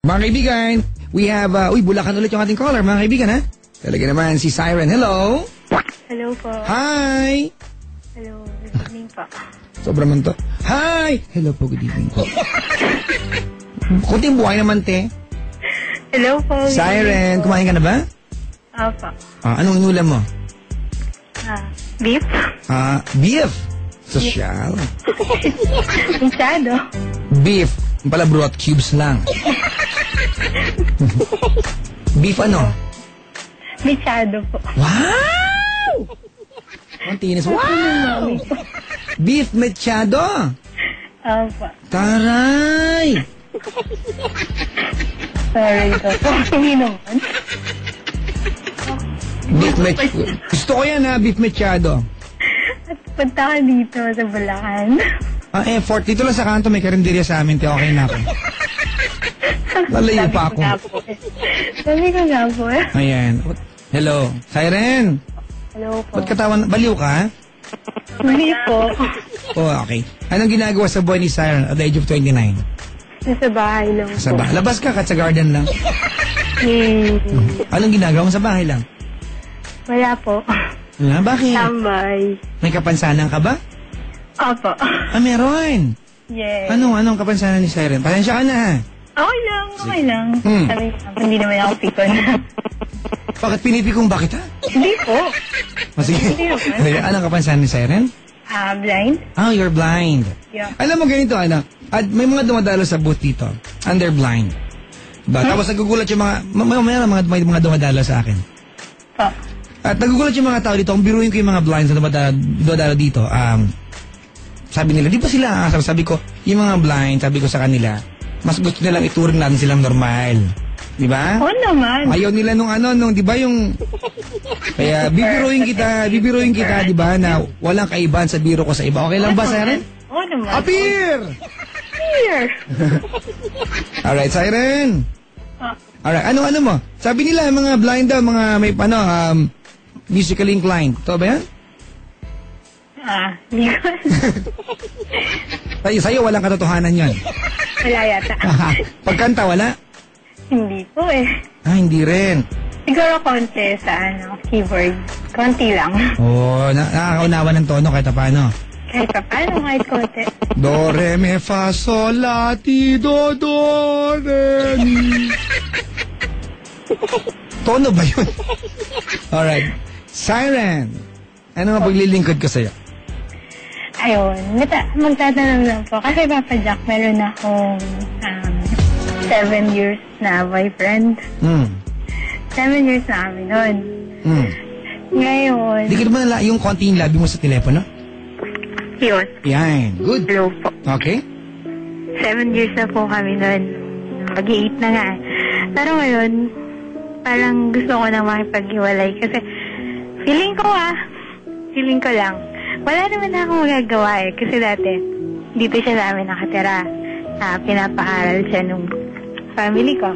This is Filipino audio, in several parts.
Mga kaibigan, we have, Bulacan ulit yung ating caller, mga kaibigan, ha? Talaga naman si Siren. Hello? Hello po. Hi! Hello, good evening po. Sobrang man to. Hi! Hello po, good evening po. Kunting buhay naman, te. Hello po. Siren, kumain ka na ba? Opo. Anong inulam mo? Beef? Beef. Sosyal. Masyado. Beef. Yung pala broth cubes lang. Beef ano? Masyado po. Wow! Ang tinis. Wow! Beef mechado. Opo. Taray! Sorry po. Hindi naman. Beef mechado. Gusto ko yan, ha? Beef mechado. At punta ka dito sa Bulacan. Effort. Dito lang sa kanto may karinderya sa amin. Okay na ako. Lalayo pa ako. Sabi ko nga po eh. Ayan. Hello. Siren. Hello po. Ba't katawan? Baliw ka? Hindi po. Oh, okay. Anong ginagawa sa buhay ni Siren at the age of 29? Nasa bahay lang po. Sa bahay. Labas ka sa garden lang. Anong ginagawa mo sa bahay lang? Wala po. Bakit? Tambay. May kapansanan ka ba? Opo. Meron. Yes. Anong kapansanan ni Siren? Pasensya ka na, ha? Okay lang. Sabi ko, hindi naman ako pikon. Bakit pinipikong bakit, ha? Hindi po. Sige. Hindi naman. Anong kapansanan ni Siren? Blind? You're blind. Yeah. Alam mo ganito, anak. At may mga dumadalo sa booth dito. And they're blind. Diba? Tapos nagugulat yung may mga dumadalo sa akin. Po. At nagugulat yung mga tao dito. Kung biruin ko yung mga blinds na dumadalo dito, sabi nila, di ba sila? Sabi ko, yung mga blind, sabi ko sa kanila, mas gusto nilang ituring natin silang normal. Di ba? Oo naman. Ayaw nila nung di ba yung... Kaya bibiruin kita, di ba, na walang kaibahan sa biro ko sa iba. Okay lang ba, Siren? Oo naman. Appear! Here. Alright, Siren. Alright, ano mo? Sabi nila, mga blind daw, mga may musically inclined. Ito ba yan? Hindi ko. Sa'yo, walang katotohanan yan. Wala yata. Pagkanta, wala? Hindi po eh. Hindi rin. Siguro konti sa keyboard. Konti lang. Nakakaunawa ng tono kahit paano. Kahit pa paano, kahit konti. Do, re, me, fa, sol, la, ti, do, re, mi. Tono ba yun? Alright. Siren, ano nga paglilingkod ko sa'yo? Ayun, magtatanong lang po. Kasi Papa Jack, meron akong 7 years na boyfriend. 7 years na kami nun. Ngayon... Di ka naman yung konti yung labi mo sa telepono? Yun. Yan, good. Hello po. Okay. 7 years na po kami nun. Mag-8 na nga. Pero ngayon, parang gusto ko na makipag-iwalay. Kasi feeling ko lang, wala naman na akong magagawa eh. Kasi dati, dito siya namin nakatira. Pinapaaral siya nung family ko.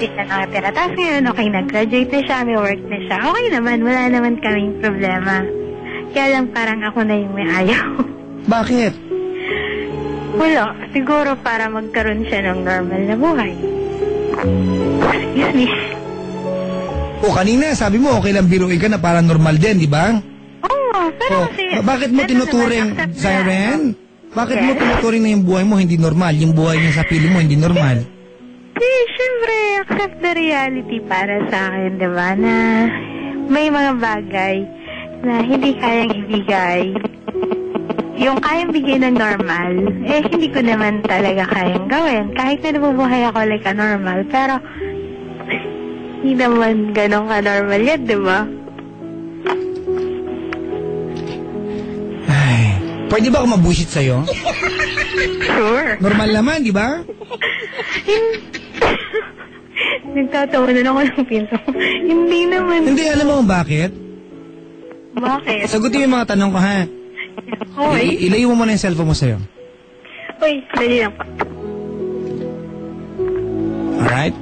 Dito siya nakatira. Tapos ngayon, okay, nag-graduate na siya, may work na siya. Okay naman, wala naman kaming problema. Kaya lang parang ako na yung may ayaw. Bakit? Wala. Siguro para magkaroon siya ng normal na buhay. Excuse me. Kanina, sabi mo, okay lang biruin ka na parang normal din, di ba? Oo, pero kasi... Bakit mo tinuturing, Siren? Bakit mo tinuturing na yung buhay mo hindi normal? Yung buhay niya sa piling mo hindi normal? Siyempre, accept the reality para sa akin, di ba? Na may mga bagay na hindi kayang ibigay. Yung kayang bigay ng normal, hindi ko naman talaga kayang gawin. Kahit na nabubuhay ako like a normal, pero hindi naman ganun ka-normal yan, di ba? Ay, pwede ba ako mabushit sa'yo? Sure. Normal naman, di ba? Nagtatawa na ako ng pinto. Hindi naman. Hindi, alam mo kung bakit? Bakit? Sagutin mo yung mga tanong ko, ha? Okay. Ilayo mo muna yung cellphone mo sa'yo. Uy, dali lang pa. Alright?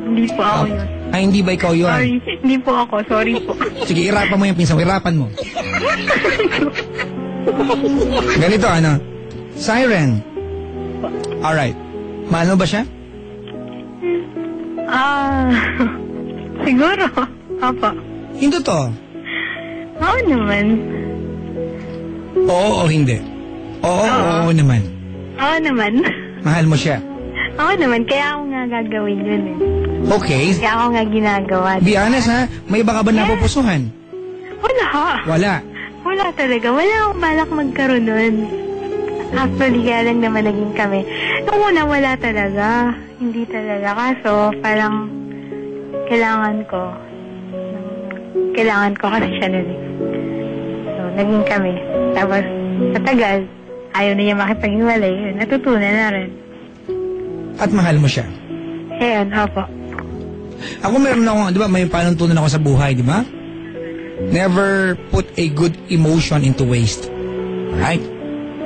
Hindi po ako yun. Ay, hindi ba ikaw yun? Sorry, hindi po ako. Sorry po. Sige, irapan mo yung pinsan mo. Irapan mo. Ganito, Siren. Alright. Mahal mo ba siya? Siguro. Opo. Hindi to. Oo naman. Oo o hindi? Oo naman. Oo naman. Mahal mo siya? Oo naman. Kaya ako nga gagawin yun eh. Okay. Kaya ako nga ginagawa. Be honest ha, may iba ka ba napupusuhan? Wala. Wala. Wala talaga. Wala akong balak magkaroon nun. Actually, kaya lang naman naging kami. Nung una, wala talaga. Hindi talaga. Kaso, parang kailangan ko kasi siya nun eh. So, naging kami. Tapos, matagal, ayaw na niya makipag-iwalay. Natutunan na rin. At mahal mo siya? Ayan, opo. Ako meron ako, di ba, may panuntunan ako sa buhay, di ba? Never put a good emotion into waste. Alright?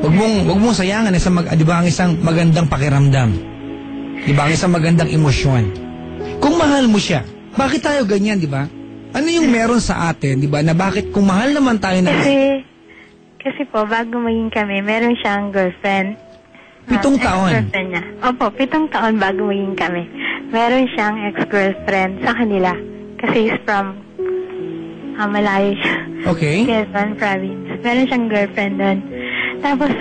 Wag mong sayangan di ba, ang isang magandang pakiramdam. Di ba, ang isang magandang emosyon. Kung mahal mo siya, bakit tayo ganyan, di ba? Ano yung meron sa atin, di ba, na bakit kung mahal naman tayo na... Kasi po, bago maging kami, meron siyang girlfriend. 7 taon? Ex-girlfriend niya. Opo, 7 taon bago maging kami. Meron siyang ex-girlfriend sa kanila. Kasi he's from malayo siya. Okay. Quezon Province. Meron siyang girlfriend doon. Tapos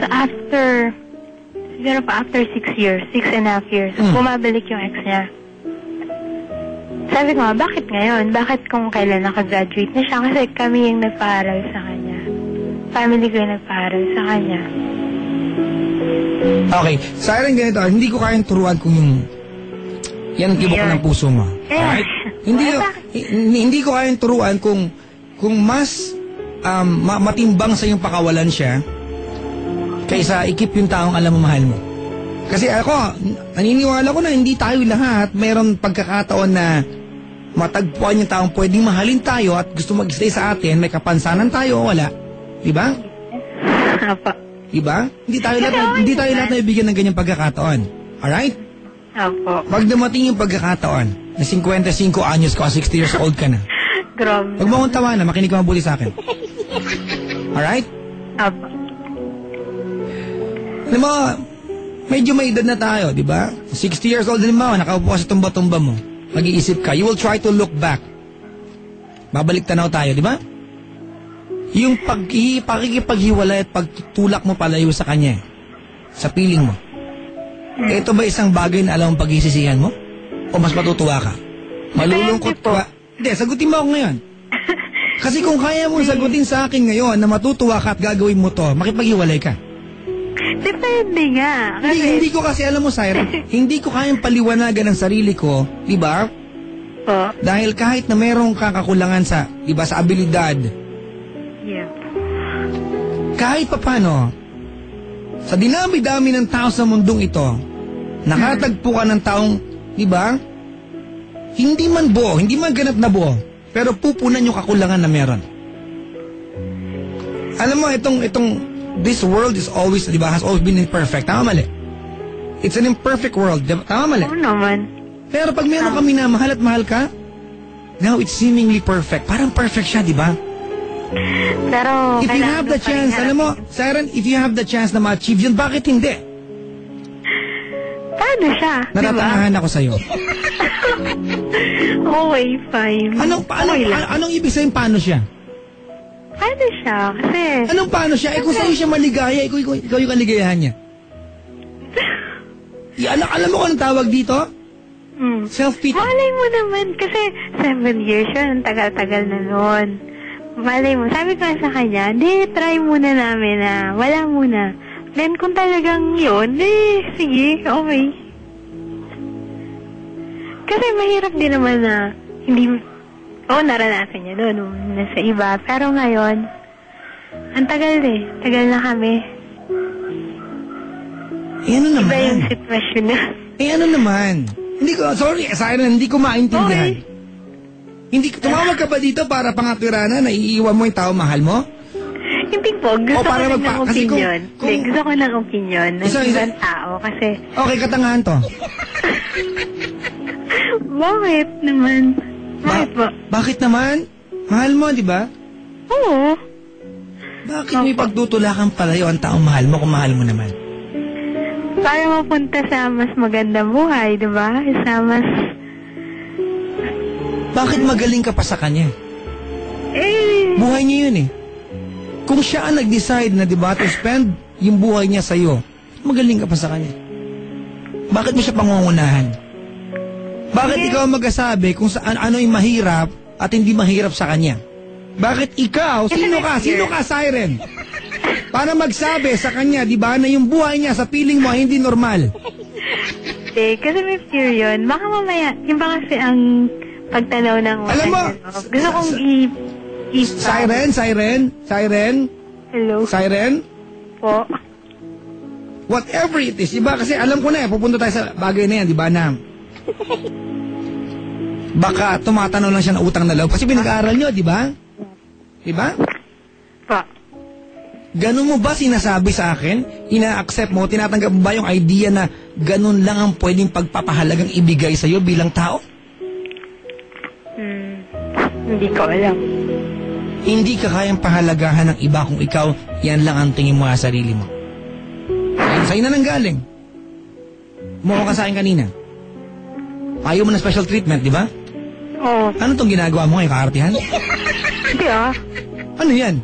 siguro pa after 6 years, 6.5 years, bumabalik yung ex niya. Sabi ko nga, bakit ngayon? Bakit kung kailan nakagraduate na siya? Kasi kami yung nagpaaral sa kanya. Family ko yung nagpaaral sa kanya. Okay. Sa akin ganito, hindi ko kayang turuan kung yung yan ang tibok ng puso mo. Alright? Hindi ko kayang turuan kung mas matimbang sa yung pakawalan siya kaysa ikip yung taong alam mo mahal mo. Kasi ako, naniniwala ko na hindi tayo lahat mayroon pagkakataon na matagpuan yung taong pwedeng mahalin tayo at gusto mag-stay sa atin, may kapansanan tayo o wala. Diba? Apa. Diba? Hindi tayo lahat na ibigyan ng ganyang pagkakataon. Alright? Opo. Pag dumating yung pagkakataon na 55 anyos ka o 60 years old ka na, grabe. huwag mo akong tawanan, makinig ka mabuti sa akin. Alright? Opo. Alam mo, medyo may edad na tayo, di ba? 60 years old din mo, nakaupo ka sa tumba-tumba mo. Mag-iisip ka, you will try to look back. Babalik tanaw tayo, di ba? Yung pakikipaghiwalay at pagtutulak mo palayo sa kanya, sa piling mo. Ito ba isang bagay na alam mong pagsisisihan mo? O mas matutuwa ka? Malulungkot ka? Hindi, sagutin mo ako ngayon. Kasi kung kaya mong sagutin sa akin ngayon na matutuwa ka at gagawin mo to, makipaghiwalay ka. Depende nga. Hindi ko kasi, alam mo, Syra, hindi ko kayang paliwanagan ang sarili ko, di ba? Po. Dahil kahit na merong kakakulangan sa, di ba, sa abilidad, Yeah. kahit papano, sa dinami-dami ng tao sa mundong ito, nakatagpo ka ng taong, di ba, hindi man buo, hindi man ganap na buo, pero pupunan yung kakulangan na meron. Alam mo, this world is always, di ba, has always been imperfect. Tama mali? It's an imperfect world. Diba? Tama mali? Oo naman. Pero pag meron kami na mahal at mahal ka, now it's seemingly perfect. Parang perfect siya, di ba? Pero, if you have the chance, alam mo, Siren, if you have the chance na ma-achieve yun, bakit hindi? Paano siya? Natatangahan ako sa'yo. Okay, fine. Anong ibig sabihin paano siya? Paano siya? Kasi... Anong paano siya? Kung sa'yo siya maligaya, ikaw yung kaligayahan niya. Alam mo kung anong tawag dito? Self-pity. Malay mo naman, kasi 7 years yun, ang tagal-tagal na noon. Malay mo, sabi ko sa kanya, try muna namin na, wala muna. Then kung talagang yun, sige, okay. Kasi mahirap din naman na, naranasan niya doon, nasa iba. Pero ngayon, ang tagal tagal na kami. Ano naman? Iba yung sitwasyon na. Ano naman? Siren, hindi ko maintindihan. Okay. Tumawag ka ba dito para pangatwiranan na iiwan mo yung tao mahal mo? Hindi po, gusto ko ng opinion. Gusto ko ng opinion ng ibang tao kasi... Okay, katangahan to. Bakit naman? Bakit po? Bakit naman? Mahal mo, di ba? Oo. Bakit may pagtutulakan palayo ang taong mahal mo kung mahal mo naman? para mapunta sa mas magandang buhay, di ba? Sa mas... Bakit magaling ka pa sa kanya? Buhay niya yun eh. Kung siya ang nag-decide na, di ba, to spend yung buhay niya sa'yo, magaling ka pa sa kanya. Bakit mo siya pangungunahan? Bakit ikaw ang mag-asabi kung saan ano yung mahirap at hindi mahirap sa kanya? Bakit ikaw, sino ka, Siren? Para magsabi sa kanya, di ba, na yung buhay niya sa piling mo ay hindi normal. Kasi may fear yun. Baka mamaya, yung ba kasi ang pagtanaw ng... Alam mo, gusto kong Siren? Hello? Siren? Po? Whatever it is, diba? Kasi alam ko na pupunta tayo sa bagay na yan, diba, na baka tumatanaw lang siya ng utang na loob. Kasi pinag-aaral nyo, diba? Diba? Po? Ganun mo ba sinasabi sa akin? Ina-accept mo, tinatanggap mo ba yung idea na ganun lang ang pwedeng pagpapahalagang ibigay sa'yo bilang tao? Hindi ko alam. Hindi ka kayang pahalagahan ng iba kung ikaw, yan lang ang tingin mo sa sarili mo. Sa'yo na nang galing. Mukha ka sa akin kanina. Ayaw mo na special treatment, di ba? Oo. Ano tong ginagawa mo ngayon, kaartihan? Hindi Ano yan?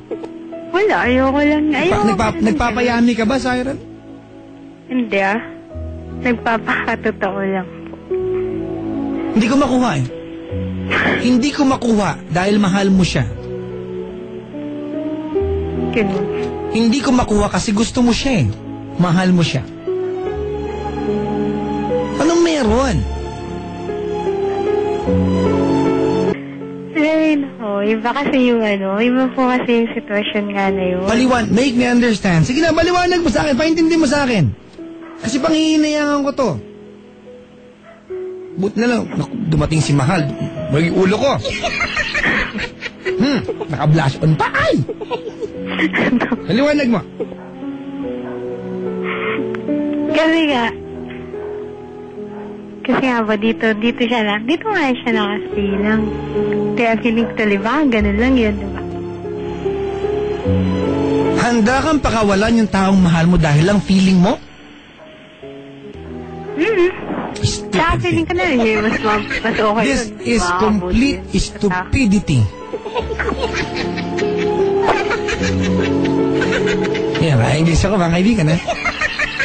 Wala, ayoko lang. Nagpapayami ka ba, Siren? Hindi Nagpapakatotoo lang po. Hindi ko makuha eh. Hindi ko makuha dahil mahal mo siya. Ganun. Hindi ko makuha kasi gusto mo siya eh. Mahal mo siya. Anong meron? Iba kasi yung iba po kasi yung sitwasyon nga na yun. Make me understand. Sige na, maliwanag mo sa akin, paintindi mo sa akin. Kasi panghihinayangan ko to. Buti na lang, dumating si Mahal. Maging ulo ko. Naka-blush on pa. Ay! Maliwanag mo. Kasi nga ba, dito nga siya nakastay lang. Kaya feeling ko taliba, ganun lang yun, diba? Handa kang pakawalan yung taong mahal mo dahil lang feeling mo? Saka feeling ko na rin, mas okay This is complete stupidity. Yan, English ako, mga kaibigan, eh.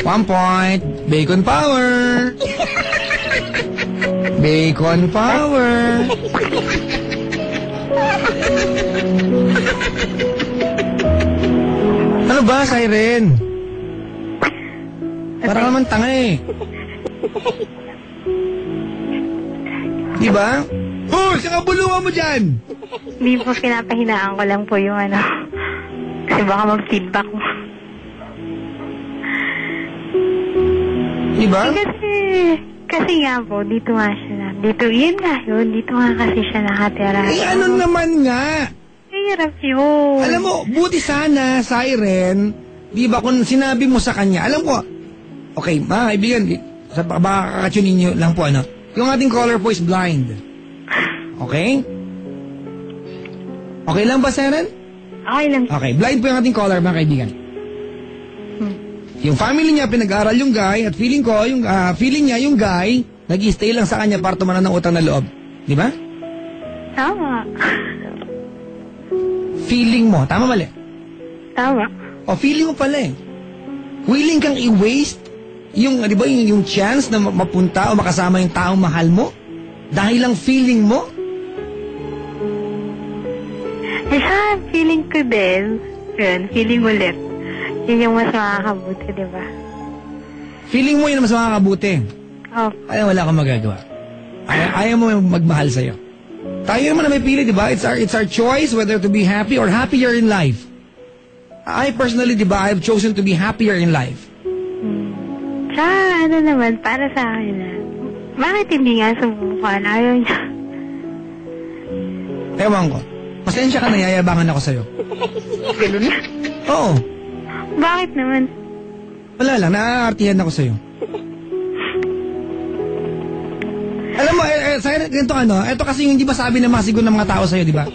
1 point. Bacon power. Bacon power. Ano ba, Siren? Parang naman tanga eh. Diba? Saka bulungan mo dyan! Hindi po, pinapahinaan ko lang po yung kasi baka mag-feedback mo. Diba? Kasi nga po, dito nga siya dito nga kasi siya nakatira. Ano naman nga? Hirap yun. Alam mo, buti sana, Siren, di ba kung sinabi mo sa kanya, alam ko, okay, mga kaibigan, baka kakatunin nyo lang po, yung ating caller po is blind. Okay? Okay lang ba, Siren? Okay lang. Okay, blind po yung ating caller, mga kaibigan. Yung family niya, pinag-aaral yung guy, at feeling ko, yung feeling niya, yung guy, nag-i-stay lang sa kanya para tumanan ng utang na loob. Di ba? Tama. Feeling mo. Tama, mali? Tama. O, feeling mo pala eh. Willing kang i-waste yung, di ba, yung chance na mapunta o makasama yung taong mahal mo? Dahil lang feeling mo? Feeling ko din. Yun, feeling ulit. Yun yung mas makakabuti, di ba? Feeling mo yun mas makakabuti. Oh. Ay, wala kang magagawa. Ayaw mo magmahal sa'yo. Tayo naman na may pili, di ba? It's our choice whether to be happy or happier in life. I personally, di ba, I've chosen to be happier in life. Tsaka, naman, para sa akin bakit hindi nga subukan? Ayaw niya. Ewan ko. Pasensya ka na, yayabangan ako sa'yo. Ganun na? Oo. Bakit naman? Wala lang, naaartihan ako sa'yo. Alam mo, Siren, ganito ito kasi yung hindi masabi na masigon ng mga tao sa'yo, di ba?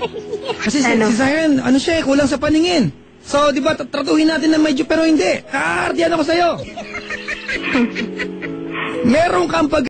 Kasi si Siren, siya, kulang sa paningin. So, di ba, tratuhin natin na medyo, pero hindi. Naaartihan ako sa'yo. Meron kang pag